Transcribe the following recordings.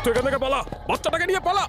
মৃত্যু এখান থেকে পালা, বাচ্চাটাকে নিয়ে পালা,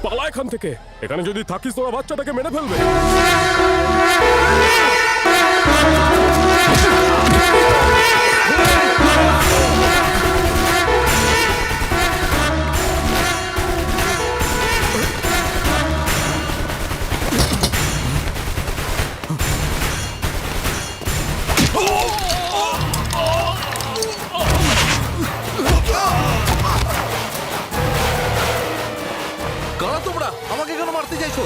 পালা এখান থেকে। এখানে যদি থাকিস তোরা বাচ্চাটাকে মেরে ফেলবে। কারা তোমরা? আমাকে কেন মারতে চাইছো?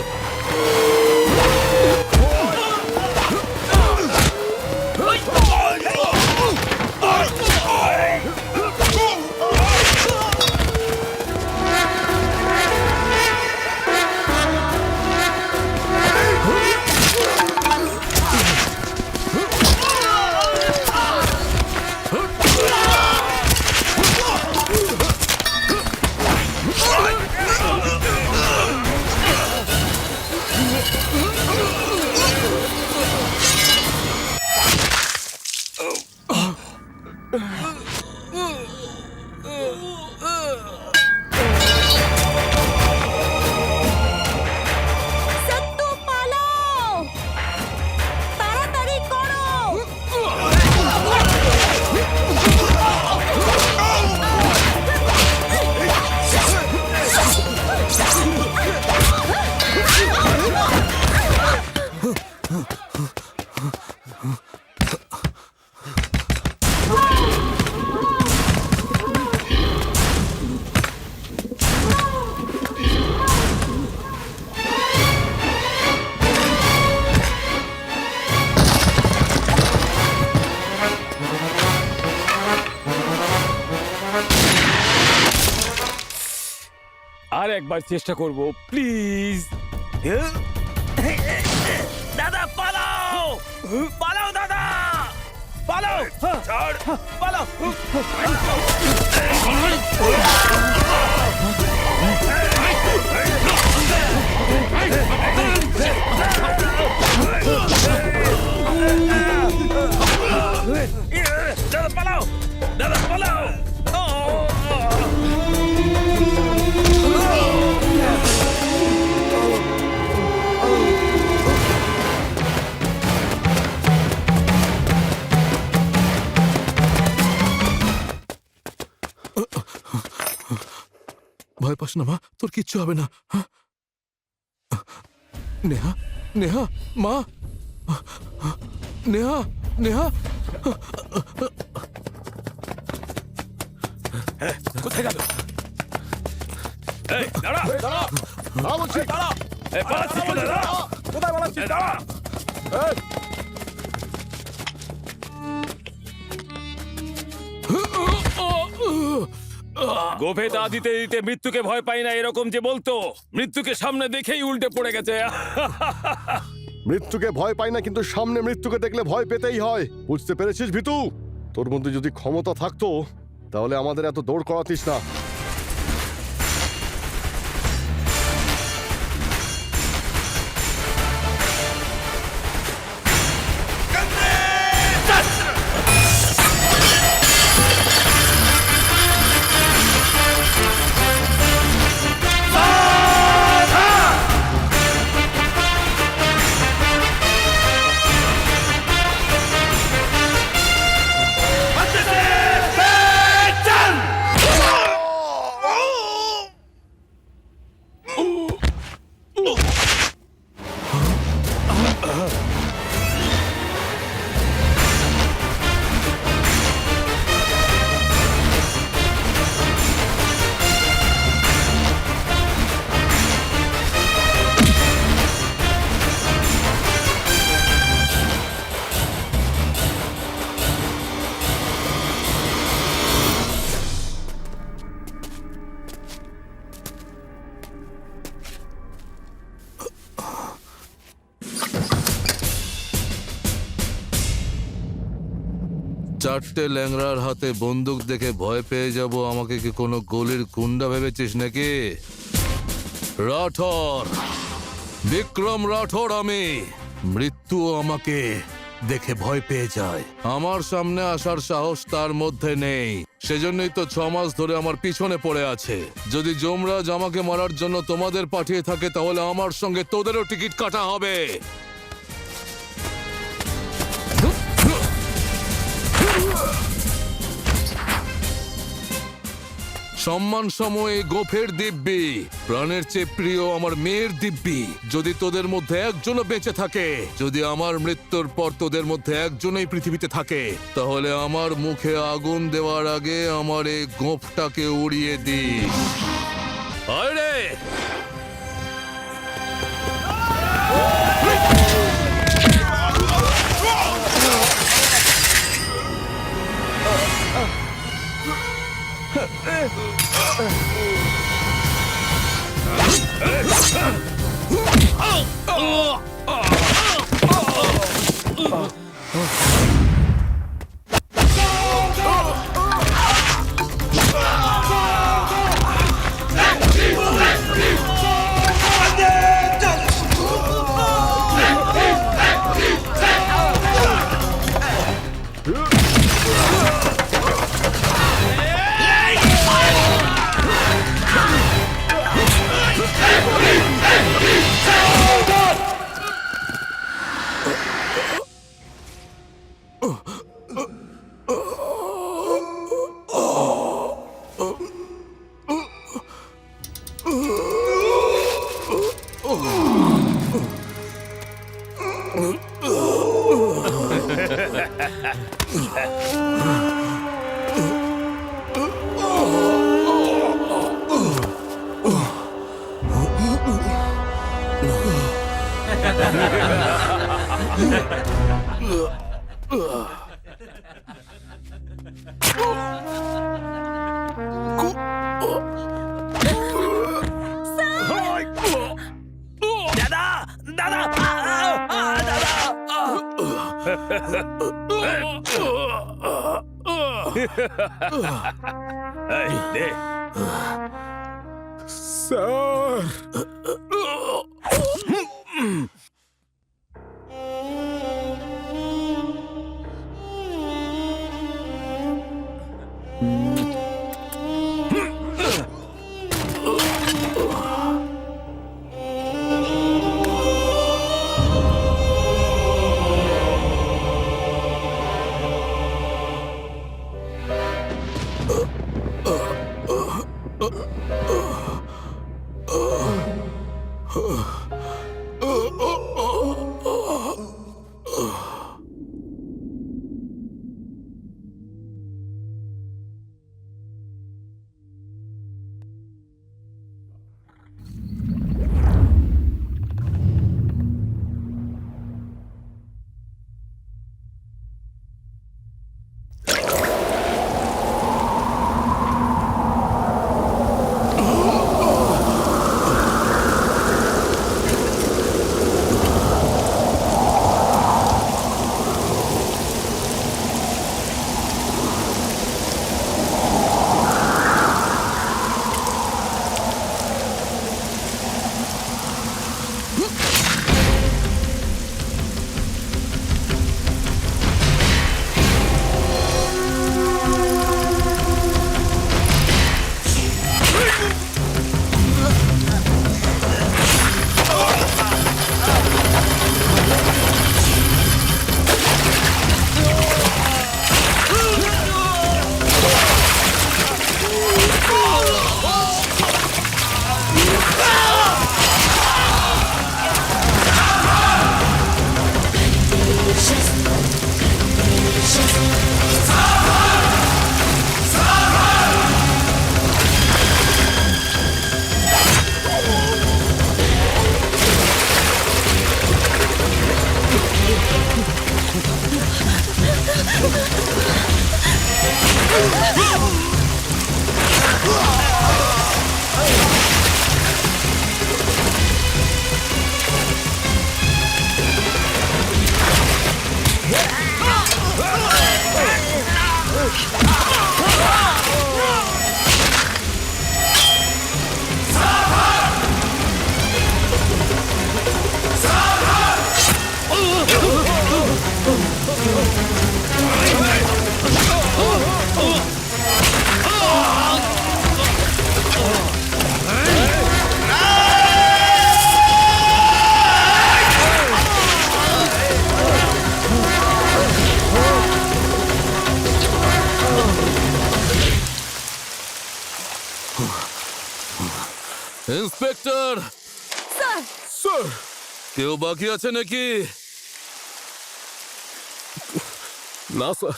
সত্তু পালাও, তাড়াতাড়ি করো। আর একবার চেষ্টা করব প্লিজ। দাদা পালাও, পালাও দাদা, পালাও, ছাড়, পালাও। দাদা পালাও, দাদা পালাও। ভয় পাস না মা, তোর কিচ্ছু হবে না। হ্যাঁ? নেহা, নেহা, মা, নেহা, নেহা। কোথায় গেল? এই দাঁড়া, দাঁড়া, দাঁড়া বলছি, দাঁড়া। এই পালাচ্ছিস কোথায়? দাঁড়া, কোথায় পালাচ্ছিস? এই দাঁড়া। এই, গোফে তা দিতে দিতে মৃত্যুকে ভয় পাই না এরকম যে বলতো, মৃত্যুকে সামনে দেখেই উল্টে পড়ে গেছে। মৃত্যুকে ভয় পাই না, কিন্তু সামনে মৃত্যুকে দেখলে ভয় পেতেই হয়। বুঝতে পেরেছিস ভিতু? তোর মধ্যে যদি ক্ষমতা থাকতো তাহলে আমাদের এত দৌড় করাতিস না। চারটে ল্যাংড়ার হাতে বন্দুক দেখে ভয় পেয়ে যাব আমাকে কি কোনো গলির গুন্ডা ভেবেছিস নাকি? রাঠোর, বিক্রম রাঠোর আমি। মৃত্যু আমাকে দেখে ভয় পেয়ে যায়। আমার সামনে আসার সাহস তার মধ্যে নেই। সেজন্যই তো 6 মাস ধরে আমার পিছনে পড়ে আছে। যদি যমরাজ আমাকে মারার জন্য তোমাদের পাঠিয়ে থাকে তাহলে আমার সঙ্গে তোদেরও টিকিট কাটা হবে। সম্মান সময়ে গোফের দিব্যি, প্রাণের চেয়ে প্রিয় আমার মেয়ের দিব্যি, যদি তোদের মধ্যে একজনও বেঁচে থাকে, যদি আমার মৃত্যুর পর তোদের মধ্যে একজনই পৃথিবীতে থাকে, তাহলে আমার মুখে আগুন দেওয়ার আগে আমার এই গোফটাকে উড়িয়ে দিস। আরে এই, দে। স্যার ইন্সপেক্টর, স্যার স্যার কেউ বাকি আছে নাকি? না স্যার।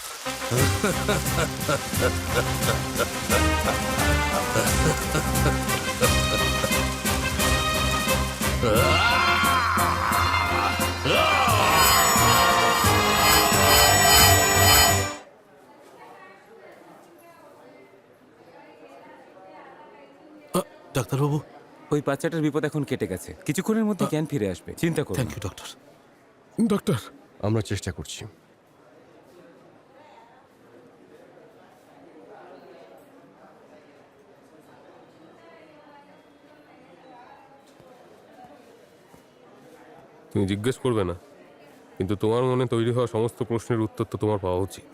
ডাক্তারবাবু, ওই বাচ্চাটার বিপদ এখন কেটে গেছে, কিছুক্ষণের মধ্যে জ্ঞান ফিরে আসবে, চিন্তা করুন। Thank you doctor. ডক্টর আমরা চেষ্টা করছি। তুমি জিজ্ঞেস করবে না, কিন্তু তোমার মনে তৈরি হওয়া সমস্ত প্রশ্নের উত্তর তো তোমার পাওয়া উচিত।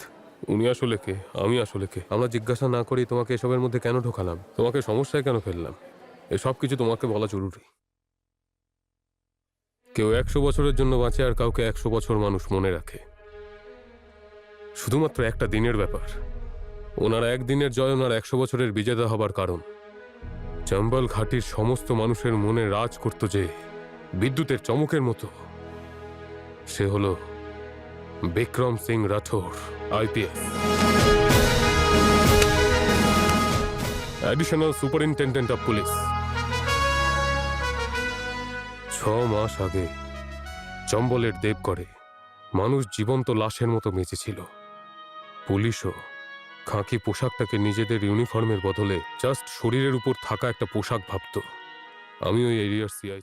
উনি আসলে কে, আমি আসলে কে? আমরা জিজ্ঞাসা না করেই তোমাকে এসবের মধ্যে কেন ঢোকালাম, তোমাকে সমস্যায় কেন ফেললাম, এসব কিছু তোমাকে বলা জরুরি। কেউ 100 বছরের জন্য বাঁচে আর কাউকে 100 বছর মানুষ মনে রাখে। শুধুমাত্র একটা দিনের ব্যাপার। ওনারা একদিনের জয় ওনার 100 বছরের বিজেতা হবার কারণ। চম্বল ঘাটির সমস্ত মানুষের মনে রাজ করত যে বিদ্যুতের চমকের মতো, সে হলো Vikram Singh Rathore, IPS, additional superintendent of police. 6 মাস আগে চম্বলের দেবগড়ে মানুষ জীবন্ত লাশের মতো বেঁচেছিল। পুলিশও খাকি পোশাকটাকে নিজেদের ইউনিফর্মের বদলে জাস্ট শরীরের উপর থাকা একটা পোশাক ভাবত। আমি ওই এরিয়ার সিআই।